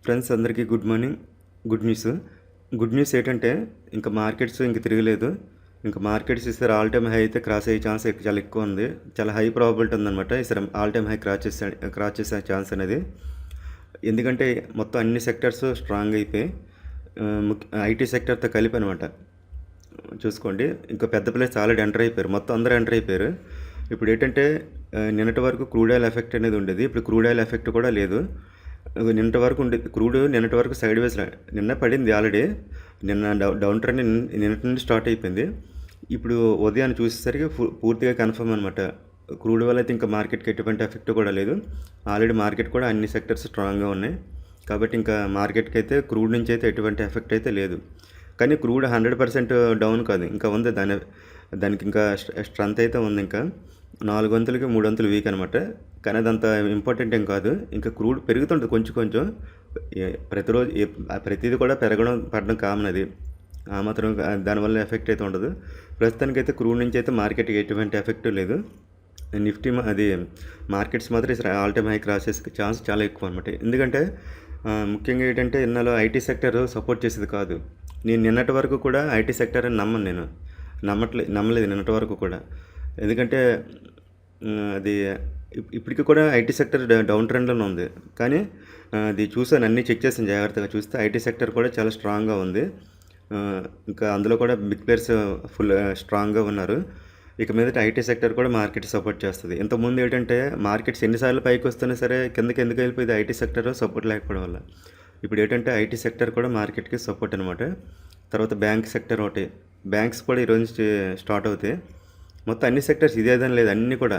Friends అందరికీ good morning. Good news. Good news ఏంటంటే ఇంకా మార్కెట్స్ ఇంక తిరగలేదు. ఇంకా మార్కెట్స్ ఈసారి ఆల్ టైమ్ హై అయితే క్రాస్ అయ్యే ఛాన్స్ చాలా ఎక్కువ ఉంది. చాలా హై ప్రాబబిలిటీ ఉందన్నమాట ఈసారి ఆల్ టైమ్ హై క్రాస్ చేసే ఛాన్స్ అనేది. ఎందుకంటే మొత్తం అన్ని సెక్టర్స్ స్ట్రాంగ్ అయిపోయి ఐటీ సెక్టర్తో కలిపి అనమాట. చూసుకోండి, ఇంకా పెద్ద ప్లేస్ ఆల్రెడీ ఎంటర్ అయిపోయారు, మొత్తం అందరూ ఎంటర్ అయిపోయారు. ఇప్పుడు ఏంటంటే నిన్నటి వరకు క్రూడ్ ఆయిల్ ఎఫెక్ట్ అనేది ఉండేది, ఇప్పుడు క్రూడ్ ఆయిల్ ఎఫెక్ట్ కూడా లేదు. నిన్నటి వరకు ఉండేది క్రూడ్, నిన్నటి వరకు సైడ్ వేస్ నిన్న పడింది ఆల్రెడీ. నిన్న డౌన్ ట్రెండ్ నిన్నటి నుండి స్టార్ట్ అయిపోయింది. ఇప్పుడు ఉదయాన్ని చూసేసరికి పూర్తిగా కన్ఫర్మ్ అనమాట. క్రూడ్ వల్ల అయితే ఇంకా మార్కెట్కి ఎటువంటి ఎఫెక్ట్ కూడా లేదు. ఆల్రెడీ మార్కెట్ కూడా అన్ని సెక్టర్స్ స్ట్రాంగ్గా ఉన్నాయి కాబట్టి ఇంకా మార్కెట్కి అయితే క్రూడ్ నుంచి అయితే ఎటువంటి ఎఫెక్ట్ అయితే లేదు. కానీ క్రూడ్ 100% డౌన్ కాదు, ఇంకా ఉంది దానికి ఇంకా స్ట్రెంత్ అయితే ఉంది. ఇంకా 4 వంతులకి 3 వంతులు వీక్ అనమాట. కానీ అదంత ఇంపార్టెంట్ ఏం కాదు. ఇంకా క్రూడ్ పెరుగుతుంటుంది కొంచెం కొంచెం, ప్రతిరోజు ప్రతిదీ కూడా పడడం కామన్ అది. ఆ మాత్రం దానివల్ల ఎఫెక్ట్ అయితే ఉండదు. ప్రస్తుతానికైతే క్రూడ్ నుంచి అయితే మార్కెట్కి ఎటువంటి ఎఫెక్ట్ లేదు. నిఫ్టీ అది మార్కెట్స్ మాత్రం ఆల్ టైమ్ హై క్రాస్ చేసే ఛాన్స్ చాలా ఎక్కువ అనమాట. ఎందుకంటే ముఖ్యంగా ఏంటంటే ఇన్నాళ్ళు ఐటీ సెక్టర్ సపోర్ట్ చేసేది కాదు. నేను నిన్నటి వరకు కూడా ఐటీ సెక్టర్ అని నమ్మలేదు నిన్నటి వరకు కూడా. ఎందుకంటే అది ఇప్పటికీ కూడా ఐటీ సెక్టర్ డౌన్ ట్రెండ్లోనే ఉంది. కానీ అది చూసాను, అన్నీ చెక్ చేసాను జాగ్రత్తగా. చూస్తే ఐటీ సెక్టర్ కూడా చాలా స్ట్రాంగ్గా ఉంది. ఇంకా అందులో కూడా బిగ్ ప్లేయర్స్ ఫుల్ స్ట్రాంగ్గా ఉన్నారు. ఇక మీదట ఐటీ సెక్టర్ కూడా మార్కెట్ సపోర్ట్ చేస్తుంది. ఇంతకుముందు ఏంటంటే మార్కెట్స్ ఎన్నిసార్లు పైకి వస్తున్నా సరే కిందకి ఎందుకు వెళ్ళిపోయింది, ఐటీ సెక్టర్ సపోర్ట్ లేకపోవడం వల్ల. ఇప్పుడు ఏంటంటే ఐటీ సెక్టర్ కూడా మార్కెట్కి సపోర్ట్ అనమాట. తర్వాత బ్యాంక్ సెక్టర్ ఒకటి, బ్యాంక్స్ కూడా ఈరోజు నుంచి స్టార్ట్ అవుతాయి. మొత్తం అన్ని సెక్టర్స్ ఇదేదని లేదు, అన్నీ కూడా.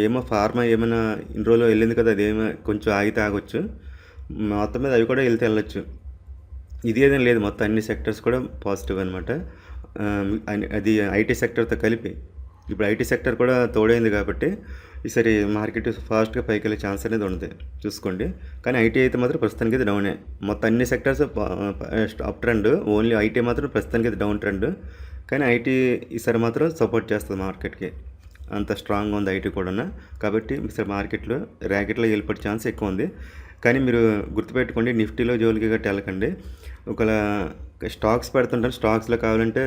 ఏమో ఫార్మా ఏమైనా ఇన్ని రోజులు వెళ్ళింది కదా, అదేమో కొంచెం ఆగితే ఆగొచ్చు, మొత్తం మీద అవి కూడా వెళ్ళొచ్చు. ఇది ఏదైనా లేదు, మొత్తం అన్ని సెక్టర్స్ కూడా పాజిటివ్ అనమాట. అది ఐటీ సెక్టర్తో కలిపి. ఇప్పుడు ఐటీ సెక్టర్ కూడా తోడైంది కాబట్టి ఈసారి మార్కెట్ ఫాస్ట్గా పైకి వెళ్ళే ఛాన్స్ అనేది ఉంది, చూసుకోండి. కానీ ఐటీ అయితే మాత్రం ప్రస్తుతానికి అయితే డౌనే. మొత్తం అన్ని sectors up trend, only IT మాత్రం ప్రస్తుతానికి అయితే డౌన్ ట్రెండ్. కానీ ఐటీ ఈసారి మాత్రం సపోర్ట్ చేస్తుంది మార్కెట్కి, అంత స్ట్రాంగ్గా ఉంది ఐటీ కూడా. కాబట్టి ఈసారి మార్కెట్లో ర్యాకెట్లో వెళ్ళిపోయే ఛాన్స్ ఎక్కువ ఉంది. కానీ మీరు గుర్తుపెట్టుకోండి, నిఫ్టీలో జోలికి గట్టి వెళ్ళకండి. ఒకవేళ స్టాక్స్ పెడుతుంటారు, స్టాక్స్లో కావాలంటే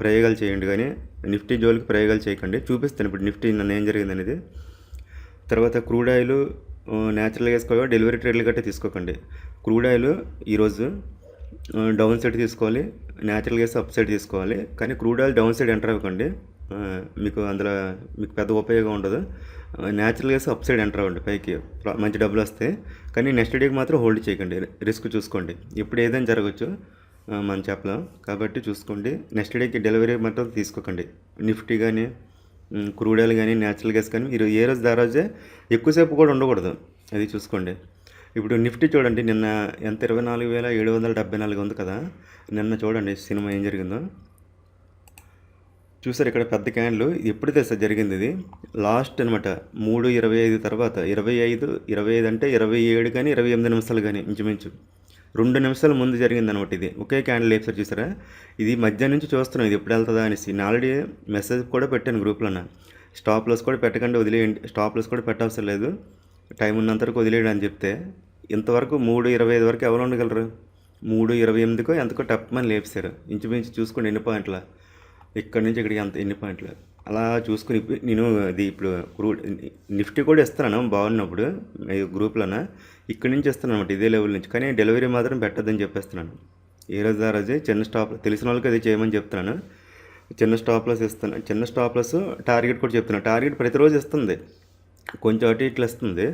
ప్రయోగాలు చేయండి, కానీ నిఫ్టీ జోలికి ప్రయోగాలు చేయకండి. చూపిస్తాను ఇప్పుడు నిఫ్టీ నన్ను ఏం జరిగింది అనేది. తర్వాత క్రూడ్ ఆయిల్ న్యాచురల్ గ్యాస్ కూడా డెలివరీ ట్రేడ్లు గట్టే తీసుకోకండి. క్రూడ్ ఆయిల్ ఈరోజు డౌన్ సైడ్ తీసుకోవాలి, న్యాచురల్ గ్యాస్ అప్ సైడ్ తీసుకోవాలి. కానీ crude oil down side enter అవ్వకండి, మీకు అందులో పెద్ద ఉపయోగం ఉండదు. Natural gas up side enter అవ్వండి, పైకి మంచి డబ్బులు వస్తాయి. కానీ నెక్స్ట్ డేకి మాత్రం హోల్డ్ చేయకండి, రిస్క్ చూసుకోండి. ఇప్పుడు ఏదైనా జరగచ్చు మనం చెప్పలేం, కాబట్టి చూసుకోండి. నెక్స్ట్ డేకి డెలివరీ మాత్రం తీసుకోకండి. నిఫ్టీ కానీ క్రూడ్ ఆయిల్ కానీ న్యాచురల్ గ్యాస్ కానీ మీరు ఏ రోజు ఆ రోజే ఎక్కువసేపు కూడా ఉండకూడదు, అది చూసుకోండి. ఇప్పుడు నిఫ్టీ చూడండి, నిన్న ఎంత 24,774 ఉంది కదా. నిన్న చూడండి సినిమా ఏం జరిగిందో చూసారు. ఇక్కడ పెద్ద క్యాండిల్ ఎప్పుడు తెలుసా జరిగింది, ఇది లాస్ట్ అనమాట 3:25 తర్వాత 25 అంటే 27 కానీ 28 నిమిషాలు కానీ ఇంచుమించు 2 నిమిషాల ముందు జరిగింది అనమాట. ఇది ఒకే క్యాండిల్ లేపుసారి చూసారా. ఇది మధ్యాహ్నం నుంచి చూస్తున్నాం ఇది ఎప్పుడు వెళ్తుందా అనేసి. నేను ఆల్రెడీ మెసేజ్ కూడా పెట్టాను గ్రూప్లోన, స్టాప్ లాస్ కూడా పెట్టకండి, వదిలేయండి, స్టాప్ లాస్ కూడా పెట్టవసరం లేదు, టైం ఉన్నంత వరకు వదిలేయడం అని చెప్తే ఇంతవరకు 3:25 వరకు ఎవరు ఉండగలరు. 3:28కో ఎంతకో టప్మని లేపుసారు. ఇంచుమించు చూసుకోండి ఎన్ని పాయింట్ల, ఇక్కడి నుంచి ఇక్కడికి ఎన్ని పాయింట్లు అలా చూసుకుని. నేను అది ఇప్పుడు నిఫ్టీ కూడా ఇస్తున్నాను బాగున్నప్పుడు గ్రూప్లోన, ఇక్కడి నుంచి ఇస్తున్నాను అనమాట, ఇదే లెవెల్ నుంచి. కానీ డెలివరీ మాత్రం పెట్టద్దని చెప్పేస్తున్నాను. ఏ రోజు ఆ రోజే చిన్న స్టాప్, తెలిసిన వాళ్ళకి అది చేయమని చెప్తున్నాను. చిన్న స్టాప్ లాస్ ఇస్తాను, చిన్న స్టాప్ లాస్ టార్గెట్ కూడా చెప్తున్నాను. టార్గెట్ ప్రతిరోజు ఇస్తుంది, కొంచెం అటు ఇట్లా ఇస్తుంది.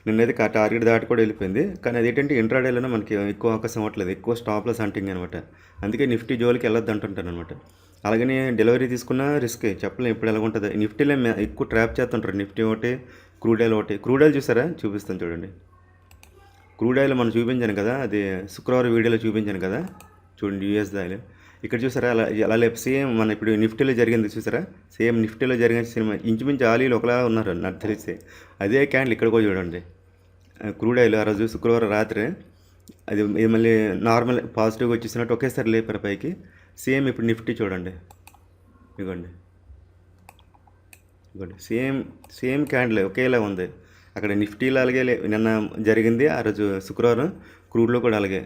నిన్నైతే టార్గెట్ దాటి కూడా వెళ్ళిపోయింది. కానీ అదేంటంటే ఇంట్రాడేలోనే మనకి ఎక్కువ అవకాశం అవ్వట్లేదు, ఎక్కువ స్టాప్ లాస్ హంటింగ్ అనమాట. అందుకే నిఫ్టీ జోలికి వెళ్ళొద్దు అంటుంటాను అనమాట. అలాగని డెలివరీ తీసుకున్న రిస్క్ చెప్పలేం ఎప్పుడు ఎలా ఉంటుంది. నిఫ్టీలో ఎక్కువ ట్రాప్ చేస్తుంటారు, నిఫ్టీ ఒకటి, క్రూడ్ ఆయిల్ ఒకటి. క్రూడ్ ఆయిల్ చూసారా, చూపిస్తాను చూడండి. క్రూడ్ ఆయిల్ మనం చూపించాను కదా, అది శుక్రవారం వీడియోలో చూపించాను కదా, చూడండి యూఎస్ ఆయిల్. ఇక్కడ చూసారా అలా లేపు సేమ్ మన ఇప్పుడు నిఫ్టీలో జరిగింది చూసారా, సేమ్ నిఫ్టీలో జరిగిన సినిమా ఇంచుమించు ఆలీలు ఒకలా ఉన్నారు నాకు తెలిసి. అదే క్యాండిల్ ఇక్కడ కూడా చూడండి, క్రూడ్ ఆయిల్ ఆ రోజు శుక్రవారం రాత్రి అది మళ్ళీ నార్మల్ పాజిటివ్గా వచ్చేసినట్టు ఒకేసారి లేపారు పైకి. సేమ్ ఇప్పుడు నిఫ్టీ చూడండి, ఇదిగోండి సేమ్ క్యాండిల్ ఒకేలా ఉంది. అక్కడ నిఫ్టీలో అలాగే నిన్న జరిగింది. ఆ రోజు శుక్రవారం క్రూడ్లో కూడా అలాగే.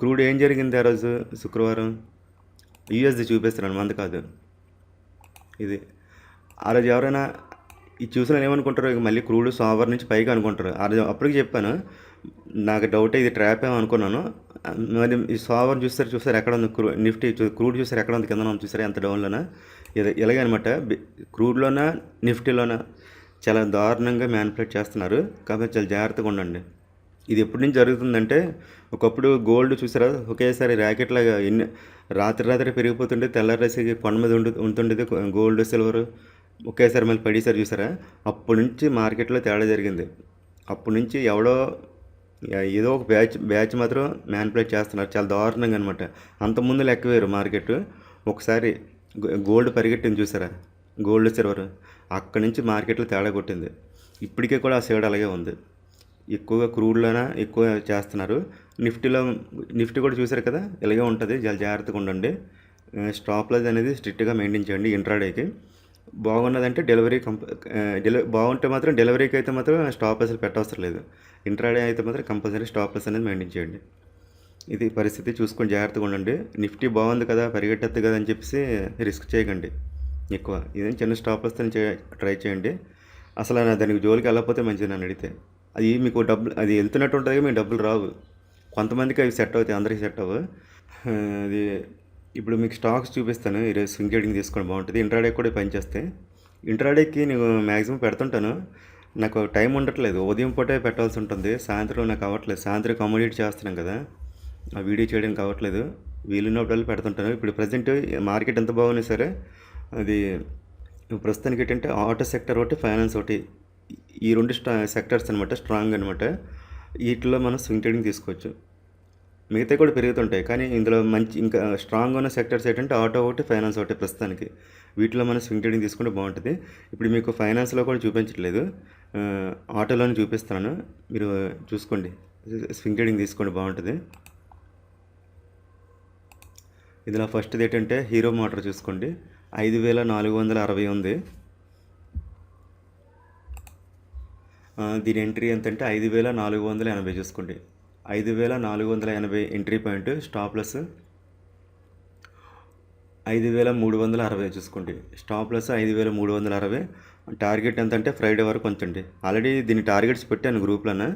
క్రూడ్ ఏం జరిగింది ఆ రోజు శుక్రవారం? యూఎస్ది చూపిస్తున్నాను, మంది కాదు ఇది. ఆ రోజు ఎవరైనా ఇది చూసిన ఏమనుకుంటారు, ఇక మళ్ళీ క్రూడ్ సోవర్ నుంచి పైకి అనుకుంటారు. ఆ రోజు అప్పటికి చెప్పాను, నాకు డౌట్ ఇది ట్రాప్ ఏమో అనుకున్నాను. మరి ఈ సోవర్ చూస్తారు ఎక్కడ ఉంది నిఫ్టీ క్రూడ్ చూస్తారు ఎక్కడ ఉంది, కింద చూసారా ఎంత డౌన్లోనా. ఇలాగనమాట క్రూడ్లోన నిఫ్టీలోన చాలా దారుణంగా మ్యానిపులేట్ చేస్తున్నారు. కాబట్టి చాలా జాగ్రత్తగా ఉండండి. ఇది ఎప్పటి నుంచి జరుగుతుందంటే, ఒకప్పుడు గోల్డ్ చూసారా ఒకేసారి ర్యాకెట్ లాగా రాత్రి పెరిగిపోతుండే, తెల్లారేసి కొండ మీద ఉంటుండేది గోల్డ్ సిల్వర్, ఒకేసారి మళ్ళీ పడేసారి చూసారా. అప్పటి నుంచి మార్కెట్లో తేడా జరిగింది. అప్పటి నుంచి ఎవడో ఏదో ఒక బ్యాచ్ మాత్రం మ్యానిపులేట్ చేస్తున్నారు చాలా దారుణంగా అనమాట. అంతకుముందు లెక్క వేరు మార్కెట్. ఒకసారి గోల్డ్ పరిగెట్టింది చూసారా, గోల్డ్ సిల్వర్, అక్కడి నుంచి మార్కెట్లో తేడా కొట్టింది. ఇప్పటికే కూడా ఆ సైడ్ అలాగే ఉంది. ఎక్కువగా క్రూడ్లోనే ఎక్కువ చేస్తున్నారు. నిఫ్టీ కూడా చూసారు కదా, ఇలాగే ఉంటుంది. చాలా జాగ్రత్తగా ఉండండి. స్టాప్ లాస్ అనేది స్ట్రిక్ట్గా మెయింటైన్ చేయండి. ఇంట్రాడేకి బాగున్నదంటే బాగుంటే మాత్రం డెలివరీకి అయితే మాత్రం స్టాప్ లాస్ పెట్టవసరం లేదు. ఇంట్రాడే అయితే మాత్రం కంపల్సరీ స్టాప్ లాస్ అనేది మెయింటైన్ చేయండి. ఇది పరిస్థితి, చూసుకొని జాగ్రత్తగా ఉండండి. నిఫ్టీ బాగుంది కదా, పరిగెట్టద్దు కదా అని చెప్పేసి రిస్క్ చేయకండి ఎక్కువ. ఇదేం చిన్న స్టాప్ లాస్ ట్రై చేయండి. అసలు దానికి జోలికి వెళ్ళకపోతే మంచిది నన్ను అడిగితే. అది మీకు డబ్బులు అది వెళ్తున్నట్టు ఉంటుంది, మీకు డబ్బులు రావు. కొంతమందికి అవి సెట్ అవుతాయి, అందరికీ సెట్ అవ్వవు. అది ఇప్పుడు మీకు స్టాక్స్ చూపిస్తాను. ఈరోజు స్వింగ్ ట్రేడింగ్ తీసుకోవడం బాగుంటుంది. ఇంట్రాడే కూడా పనిచేస్తాయి. ఇంట్రాడేకి నేను మ్యాక్సిమం పెడుతుంటాను. నాకు టైం ఉండట్లేదు, ఉదయం పూటే పెట్టాల్సి ఉంటుంది, సాయంత్రం నాకు అవ్వట్లేదు. సాయంత్రం కమ్యూనిటీ చేస్తున్నాం కదా, ఆ వీడియో చేయడానికి అవ్వట్లేదు. వీలున్నప్పుడు పెడుతుంటాను. ఇప్పుడు ప్రజెంట్ మార్కెట్ ఎంత బాగున్నా సరే, అది ప్రస్తుతానికి ఏంటంటే ఆటో సెక్టర్ ఒకటి, ఫైనాన్స్ ఒకటి, ఈ రెండు సెక్టర్స్ అనమాట స్ట్రాంగ్ అనమాట. వీటిలో మనం స్వింగ్ ట్రేడింగ్ తీసుకోవచ్చు. మిగతా కూడా పెరుగుతుంటాయి, కానీ ఇందులో మంచి ఇంకా స్ట్రాంగ్ ఉన్న సెక్టర్స్ ఏంటంటే ఆటో ఒకటి, ఫైనాన్స్ ఒకటి ప్రస్తుతానికి. వీటిలో మనం స్వింగ్ ట్రేడింగ్ తీసుకుంటే బాగుంటుంది. ఇప్పుడు మీకు ఫైనాన్స్లో కూడా చూపించట్లేదు, ఆటోలోనే చూపిస్తున్నాను. మీరు చూసుకోండి, స్వింగ్ ట్రేడింగ్ తీసుకోండి, బాగుంటుంది. ఇందులో ఫస్ట్ది ఏంటంటే హీరో మోటార్ చూసుకోండి. 5460 ఉంది. దీని ఎంట్రీ ఎంతంటే 5480 చూసుకోండి. 5480 ఎంట్రీ పాయింట్. స్టాప్ లాస్ 5360 చూసుకోండి. Stop loss 5360. టార్గెట్ ఎంత అంటే ఫ్రైడే వరకు ఉంచండి. ఆల్రెడీ దీని టార్గెట్స్ పెట్టాను గ్రూప్లోనే,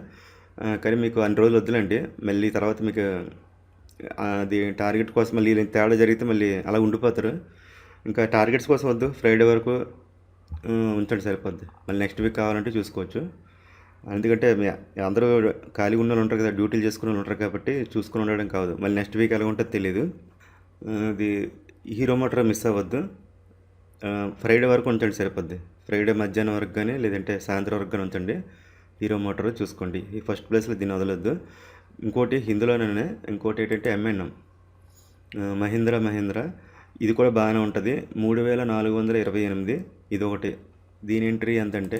కానీ మీకు అన్ని రోజులు వద్దులండి. మళ్ళీ తర్వాత మీకు అది టార్గెట్ కోసం మళ్ళీ తేడా జరిగితే మళ్ళీ అలా ఉండిపోతారు. ఇంకా టార్గెట్స్ కోసం వద్దు, ఫ్రైడే వరకు ఉంచండి సరిపోద్ది. మళ్ళీ నెక్స్ట్ వీక్ కావాలంటే చూసుకోవచ్చు. ఎందుకంటే అందరూ ఖాళీగా ఉన్న వాళ్ళు ఉంటారు కదా, డ్యూటీలు చేసుకుని ఉంటారు కాబట్టి చూసుకుని ఉండడం కాదు. మళ్ళీ నెక్స్ట్ వీక్ ఎలా ఉంటుందో తెలియదు. అది హీరో మోటార్ మిస్ అవ్వద్దు. ఫ్రైడే వరకు ఉంచండి సరిపోద్ది. ఫ్రైడే మధ్యాహ్నం వరకు కానీ లేదంటే సాయంత్రం వరకు కానీ ఉంచండి. హీరో మోటార్ చూసుకోండి. ఈ ఫస్ట్ ప్లేస్లో దీన్ని వదలొద్దు. ఇంకోటి హిందీలోనే, ఇంకోటి ఏంటంటే ఎంఎన్ఎం, మహీంద్రా, ఇది కూడా బాగానే ఉంటుంది. 3428 ఇది ఒకటి. దీని ఎంట్రీ ఎంతంటే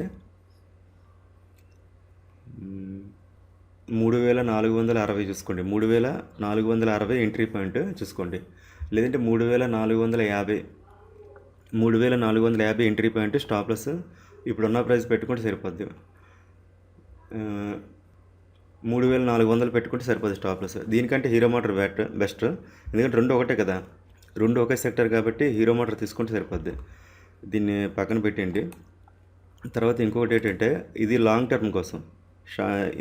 3460 చూసుకోండి. 3460 ఎంట్రీ పాయింట్ చూసుకోండి. లేదంటే 3450 ఎంట్రీ పాయింట్. స్టాప్ లాస్ ఇప్పుడున్న ప్రైస్ పెట్టుకుంటే సరిపోద్ది. 3400 పెట్టుకుంటే సరిపోద్ది స్టాప్ లాస్. దీనికంటే హీరో మోటార్ బెస్ట్, ఎందుకంటే రెండు ఒకటే కదా, రెండు ఒకే సెక్టర్ కాబట్టి హీరో మోటార్ తీసుకుంటే సరిపోద్ది. దీన్ని పక్కన పెట్టండి. తర్వాత ఇంకొకటి ఏంటంటే ఇది లాంగ్ టర్మ్ కోసం.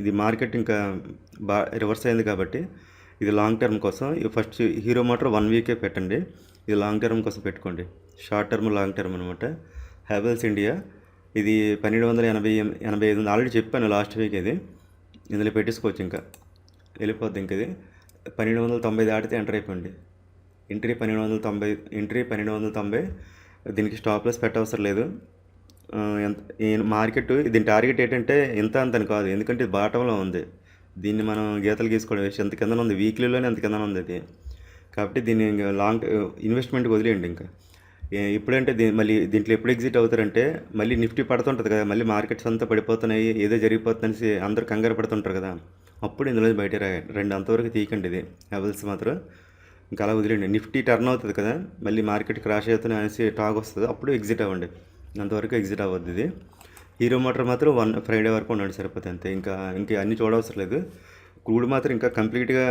ఇది మార్కెట్ ఇంకా రివర్స్ అయింది కాబట్టి ఇది లాంగ్ టర్మ్ కోసం. ఫస్ట్ హీరో మోటార్ 1 వీకే పెట్టండి. ఇది లాంగ్ టర్మ్ కోసం పెట్టుకోండి. షార్ట్ టర్మ్, లాంగ్ టర్మ్ అనమాట. హ్యావెల్స్ ఇండియా, ఇది 1285 ఆల్రెడీ చెప్పాను లాస్ట్ వీక్. ఇది ఇందులో పెట్టేసుకోవచ్చు, ఇంకా వెళ్ళిపోద్ది. ఇంక ఇది 1290 దాటితే ఎంటర్ అయిపోయింది. ఎంట్రీ 1290. దీనికి స్టాప్ లాస్ పెట్టవసరం లేదు. మార్కెట్ దీని టార్గెట్ ఏంటంటే ఎంత అంతని కాదు, ఎందుకంటే ఇది బాటంలో ఉంది. దీన్ని మనం గీతలు గీసుకోవడం వేసి ఎంత కింద ఉంది, వీక్లీలోనే ఎంత కింద ఉంది అది. కాబట్టి దీన్ని లాంగ్ ఇన్వెస్ట్మెంట్కి వదిలేయండి. ఇంకా ఇప్పుడంటే మళ్ళీ దీంట్లో ఎప్పుడు ఎగ్జిట్ అవుతారంటే, మళ్ళీ నిఫ్టీ పడుతుంటుంది కదా, మళ్ళీ మార్కెట్స్ అంతా పడిపోతున్నాయి, ఏదో జరిగిపోతుందనేసి అందరూ కంగారు పడుతుంటారు కదా, అప్పుడు ఇందులో బయట రండి. అంతవరకు తీయకండి. ఇది హ్యావెల్స్ మాత్రం ఇంకా అలా వదిలేండి. నిఫ్టీ టర్న్ అవుతుంది కదా, మళ్ళీ మార్కెట్ క్రాష్ అవుతుంది అనేసి టాక్ వస్తుంది, అప్పుడు ఎగ్జిట్ అవ్వండి. అంతవరకు ఎగ్జిట్ అవ్వద్దు. ఇది హీరో మోటార్ మాత్రం ఫ్రైడే వరకు ఉండండి సరిపోతుంది అంతే. ఇంకా అన్నీ చూడవసరం లేదు. క్రూడ్ మాత్రం ఇంకా కంప్లీట్గా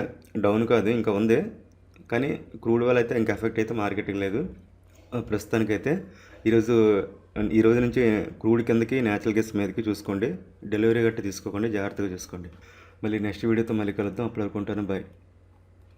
డౌన్ కాదు, ఇంకా ఉంది. కానీ క్రూడ్ వల్ల అయితే ఇంకా ఎఫెక్ట్ అయితే మార్కెటింగ్ లేదు ప్రస్తుతానికైతే. ఈరోజు ఈ రోజు నుంచి క్రూడ్ కిందకి న్యాచురల్ గ్యాస్ మీదకి చూసుకోండి. డెలివరీ గట్రా తీసుకోకండి, జాగ్రత్తగా చూసుకోండి. మళ్ళీ నెక్స్ట్ వీడియోతో మళ్ళీ కలుద్దాం. అప్పటి వరకు ఉంటాను. బాయ్.